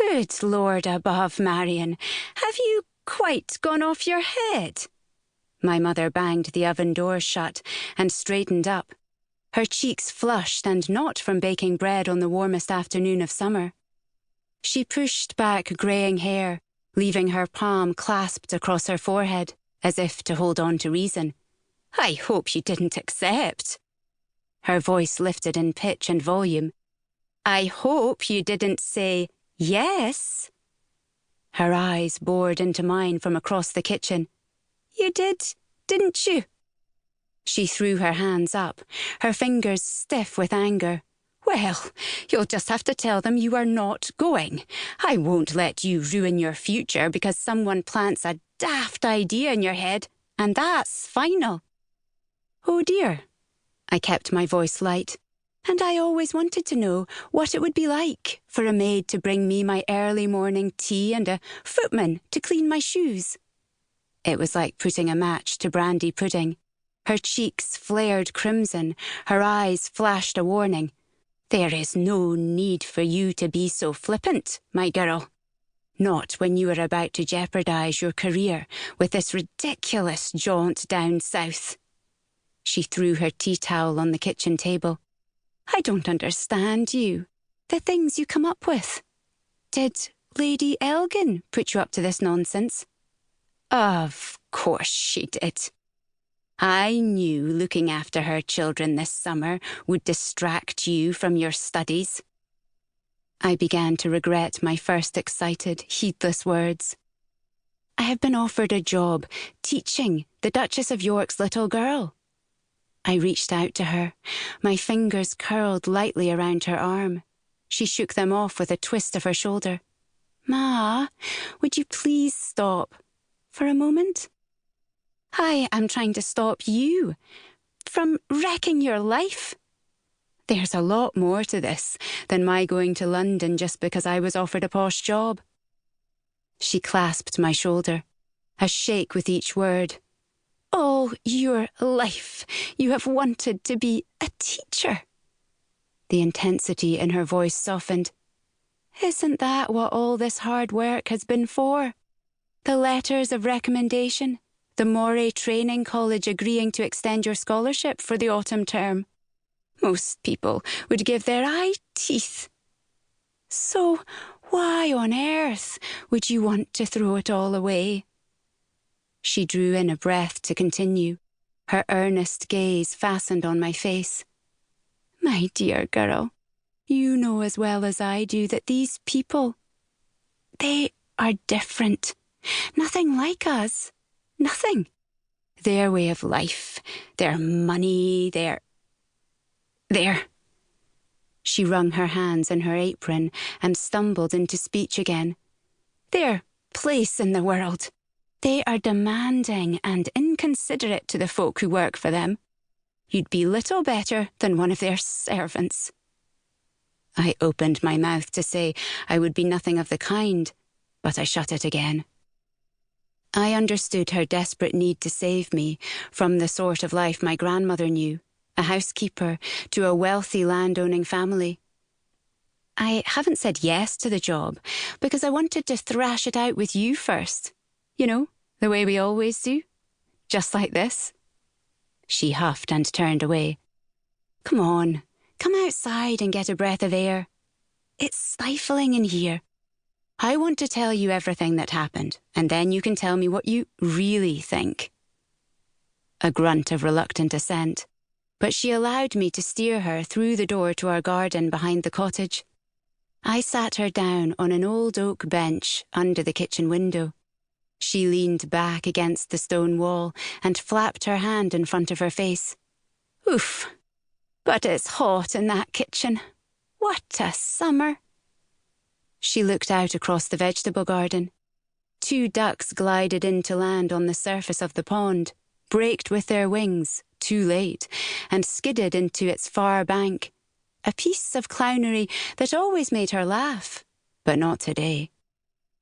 Good Lord above, Marion, have you quite gone off your head? My mother banged the oven door shut and straightened up, her cheeks flushed and not from baking bread on the warmest afternoon of summer. She pushed back greying hair, leaving her palm clasped across her forehead, as if to hold on to reason. I hope you didn't accept. Her voice lifted in pitch and volume. I hope you didn't say yes. Her eyes bored into mine from across the kitchen. You did, didn't you? She threw her hands up, her fingers stiff with anger. Well, you'll just have to tell them you are not going. I won't let you ruin your future because someone plants a daft idea in your head, and that's final. Oh dear. I kept my voice light, and I always wanted to know what it would be like for a maid to bring me my early morning tea and a footman to clean my shoes. It was like putting a match to brandy pudding. Her cheeks flared crimson, her eyes flashed a warning. There is no need for you to be so flippant, my girl. Not when you are about to jeopardise your career with this ridiculous jaunt down south. She threw her tea towel on the kitchen table. I don't understand you. The things you come up with. Did Lady Elgin put you up to this nonsense? Of course she did. I knew looking after her children this summer would distract you from your studies. I began to regret my first excited, heedless words. I have been offered a job teaching the Duchess of York's little girl. I reached out to her, my fingers curled lightly around her arm. She shook them off with a twist of her shoulder. Ma, would you please stop for a moment? I am trying to stop you from wrecking your life. There's a lot more to this than my going to London just because I was offered a posh job. She clasped my shoulder, a shake with each word. All your life you have wanted to be a teacher. The intensity in her voice softened. Isn't that what all this hard work has been for? The letters of recommendation, the Mhairi Training College agreeing to extend your scholarship for the autumn term. Most people would give their eye teeth. So why on earth would you want to throw it all away? She drew in a breath to continue, her earnest gaze fastened on my face. My dear girl, you know as well as I do that these people, they are different. Nothing like us. Nothing. Their way of life, their money, their... She wrung her hands in her apron and stumbled into speech again. Their place in the world. They are demanding and inconsiderate to the folk who work for them. You'd be little better than one of their servants. I opened my mouth to say I would be nothing of the kind, but I shut it again. I understood her desperate need to save me from the sort of life my grandmother knew, a housekeeper to a wealthy landowning family. I haven't said yes to the job because I wanted to thrash it out with you first. You know, the way we always do. Just like this. She huffed and turned away. Come on, come outside and get a breath of air. It's stifling in here. I want to tell you everything that happened, and then you can tell me what you really think. A grunt of reluctant assent, but she allowed me to steer her through the door to our garden behind the cottage. I sat her down on an old oak bench under the kitchen window. She leaned back against the stone wall and flapped her hand in front of her face. Oof, but it's hot in that kitchen. What a summer. She looked out across the vegetable garden. 2 ducks glided in to land on the surface of the pond, braked with their wings, too late, and skidded into its far bank. A piece of clownery that always made her laugh, but not today.